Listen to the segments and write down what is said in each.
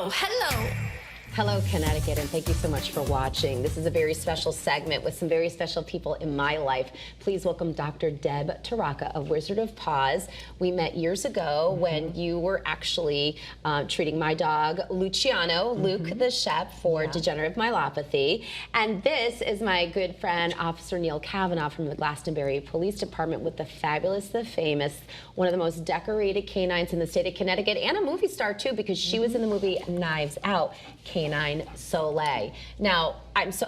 hello. Hello, Connecticut, and thank you so much for watching. This is a very special segment with some very special people in my life. Please welcome Dr. Deb Taraka of Wizard of Paws. We met years ago when you were actually treating my dog, Luciano, Luke the chef, for degenerative myelopathy. And this is my good friend, Officer Neal Cavanaugh from the Glastonbury Police Department with the fabulous, the famous, one of the most decorated canines in the state of Connecticut, and a movie star too, because she was in the movie Knives Out, Canine Soleil. Now,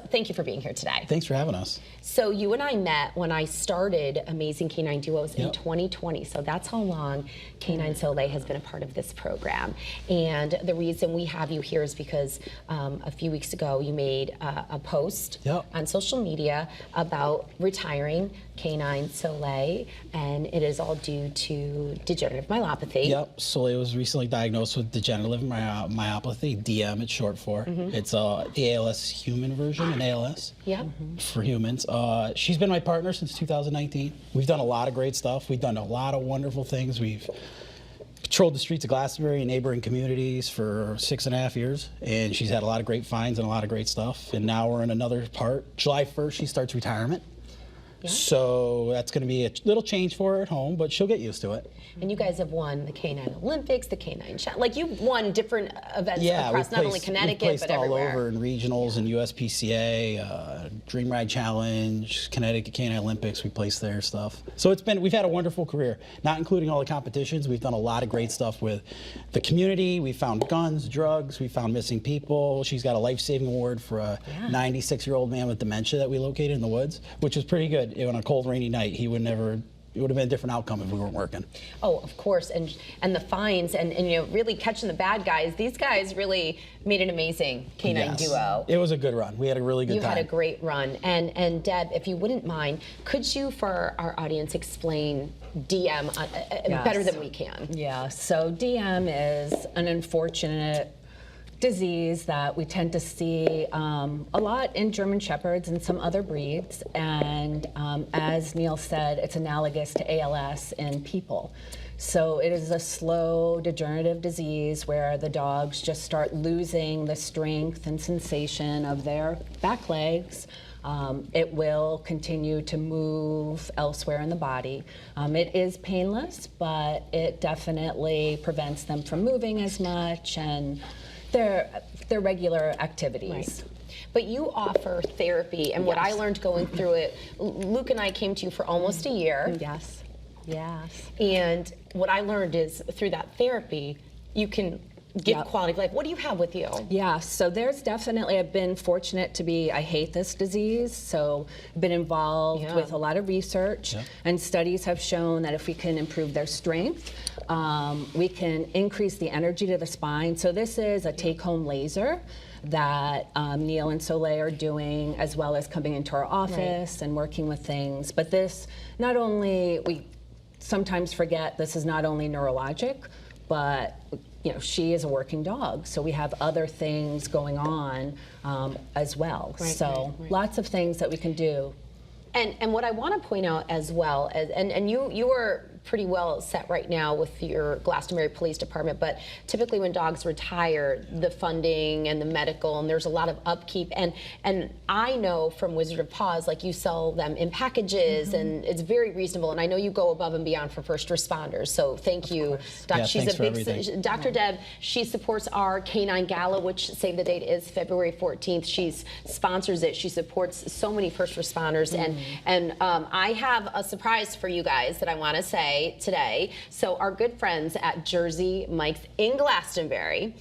thank you for being here today. Thanks for having us. So you and I met when I started Amazing Canine Duos in 2020. So that's how long Canine Soleil has been a part of this program. And the reason we have you here is because a few weeks ago you made a post on social media about retiring Canine Soleil, and it is all due to degenerative myelopathy. Yep, Soleil was recently diagnosed with degenerative myelopathy, DM it's short for. It's the ALS human version, an ALS for humans. She's been my partner since 2019. We've done a lot of great stuff. We've done a lot of wonderful things. We've patrolled the streets of Glastonbury and neighboring communities for 6.5 years, and she's had a lot of great finds and a lot of great stuff. And now we're in another part. July 1st, she starts retirement. So that's going to be a little change for her at home, but she'll get used to it. And you guys have won the Canine Olympics, the Canine like you've won different events across not only Connecticut but everywhere. All over in regionals and USPCA, Dream Ride Challenge, Connecticut Canine Olympics. We placed their stuff. So we've had a wonderful career, not including all the competitions. We've done a lot of great stuff with the community. We found guns, drugs. We found missing people. She's got a life-saving award for a 96-year-old man with dementia that we located in the woods, which was pretty good. On a cold, rainy night, it would have been a different outcome if we weren't working. Oh, of course, and the fines and really catching the bad guys. These guys really made an amazing canine duo. It was a good run. We had a really good time. You had a great run. And Deb, if you wouldn't mind, could you, for our audience, explain DM better than we can? Yeah, so DM is an unfortunate disease that we tend to see a lot in German Shepherds and some other breeds, and as Neal said, it's analogous to ALS in people. So it is a slow degenerative disease where the dogs just start losing the strength and sensation of their back legs. It will continue to move elsewhere in the body. It is painless, but it definitely prevents them from moving as much and their regular activities. Right. But you offer therapy, and what I learned going through it, Luke and I came to you for almost a year. Yes. And what I learned is through that therapy, you can get quality of life. What do you have with you? Yeah, so there's definitely, I've been fortunate to be, I hate this disease, so I've been involved with a lot of research, and studies have shown that if we can improve their strength, we can increase the energy to the spine. So this is a take-home laser that Neal and Soleil are doing, as well as coming into our office and working with things. But this, not only, we sometimes forget this is not only neurologic, but she is a working dog, so we have other things going on as well. Lots of things that we can do. And what I want to point out as well, and you are pretty well set right now with your Glastonbury Police Department, but typically when dogs retire, the funding and the medical, and there's a lot of upkeep, and I know from Wizard of Paws, like you sell them in packages, and it's very reasonable, and I know you go above and beyond for first responders, so thank you. Dr. Deb, she supports our Canine Gala, which, save the date, is February 14th. She sponsors it. She supports so many first responders, and I have a surprise for you guys that I want to say today. So our good friends at Jersey Mike's in Glastonbury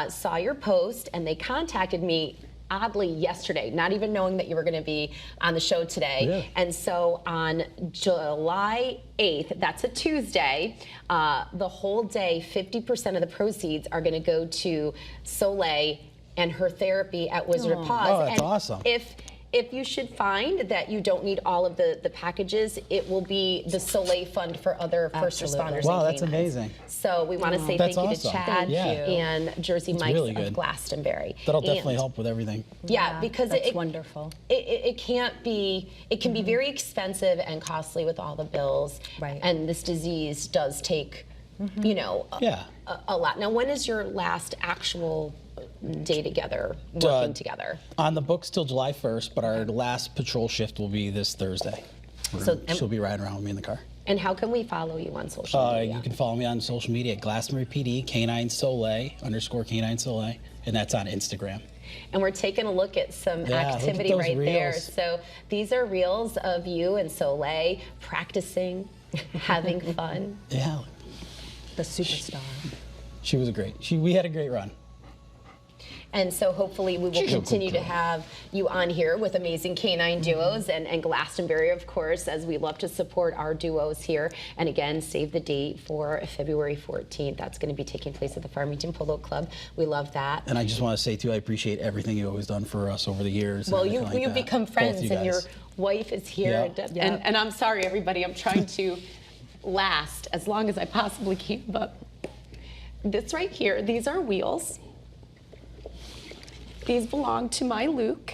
saw your post, and they contacted me oddly yesterday, not even knowing that you were going to be on the show today. And so on July 8th, that's a Tuesday, the whole day, 50% of the proceeds are going to go to Soleil and her therapy at Wizard of Paws. Oh, that's awesome. If you should find that you don't need all of the packages, it will be the Soleil Fund for other first responders. Wow, and that's amazing. So we want to say thank you to Chad and Jersey Mike's really of Glastonbury. That'll definitely help with everything. Yeah, because it's wonderful. It can be very expensive and costly with all the bills. Right. And this disease does take, a lot. Now, when is your last actual day together, working together? On the books till July 1st, but our last patrol shift will be this Thursday. She'll be riding around with me in the car. And how can we follow you on social media? You can follow me on social media at Glastonbury PD, Canine Soleil, _Canine Soleil, and that's on Instagram. And we're taking a look at some activity look at right those there. reels. So these are reels of you and Soleil practicing, having fun. Yeah. The superstar. She was we had a great run. And so hopefully we will She's a good continue to girl. have you on here with amazing canine duos and Glastonbury, of course, as we love to support our duos here. And again, save the date for February 14th. That's going to be taking place at the Farmington Polo Club. We love that. And I just want to say, too, I appreciate everything you've always done for us over the years. Well, and you've everything like that. become Both friends, you and your guys. wife is here. Yeah. And I'm sorry, everybody. I'm trying to last as long as I possibly can. But this right here, these are wheels. These belong to my Luke.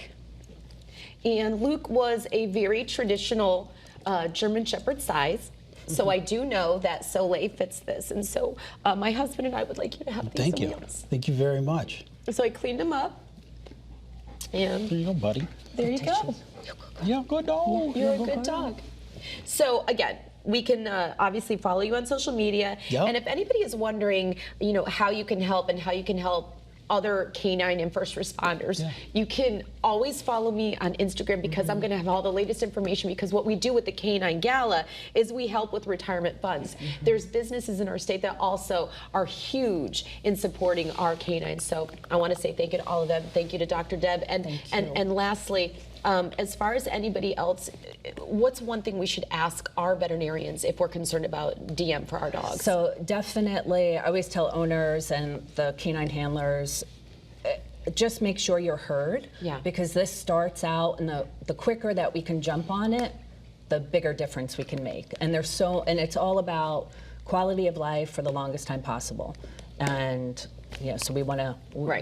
And Luke was a very traditional German Shepherd size. So I do know that Soleil fits this. And so my husband and I would like you to have these Thank you. wheels. Thank you very much. So I cleaned them up. And There you go, buddy. there you go. You're a good dog. You're a good dog. So again, we can obviously follow you on social media. Yep. And if anybody is wondering, how you can help and how you can help other canine and first responders, you can always follow me on Instagram because I'm going to have all the latest information, because what we do with the Canine Gala is we help with retirement funds. There's businesses in our state that also are huge in supporting our canines. So I want to say thank you to all of them. Thank you to Dr. Deb. And lastly, as far as anybody else, what's one thing we should ask our veterinarians if we're concerned about DM for our dogs? So definitely, I always tell owners and the canine handlers, just make sure you're heard. Yeah. Because this starts out, and the quicker that we can jump on it, the bigger difference we can make. And it's all about quality of life for the longest time possible. And so we want to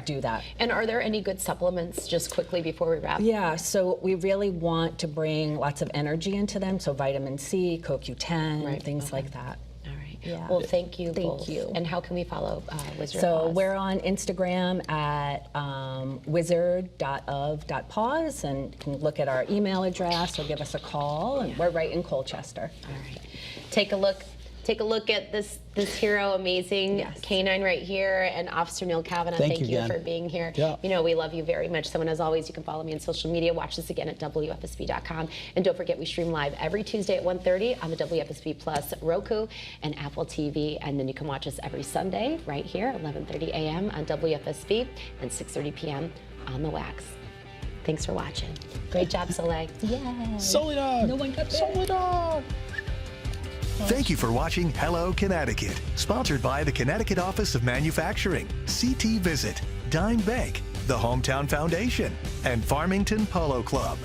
do that. And are there any good supplements, just quickly before we wrap? Yeah, so we really want to bring lots of energy into them. So vitamin C, CoQ10, things like that. All right. Yeah. Well, thank you Thank both. you. And how can we follow Wizard So Paws? we're on Instagram at wizard.of.paws, and you can look at our email address or give us a call, and we're right in Colchester. All right. Take a look at this hero, amazing canine right here, and Officer Neal Cavanaugh. Thank you you again. for being here. Yeah. We love you very much. So, and as always, you can follow me on social media. Watch this again at WFSB.com. And don't forget, we stream live every Tuesday at 1:30 on the WFSB Plus, Roku, and Apple TV. And then you can watch us every Sunday right here, 11:30 a.m. on WFSB and 6:30 p.m. on the Wax. Thanks for watching. Great job, Soleil. Yeah. Soleil dog. No one got bit. Soleil dog. Thank you for watching Hello Connecticut, sponsored by the Connecticut Office of Manufacturing, CT Visit, Dime Bank, the Hometown Foundation, and Farmington Polo Club.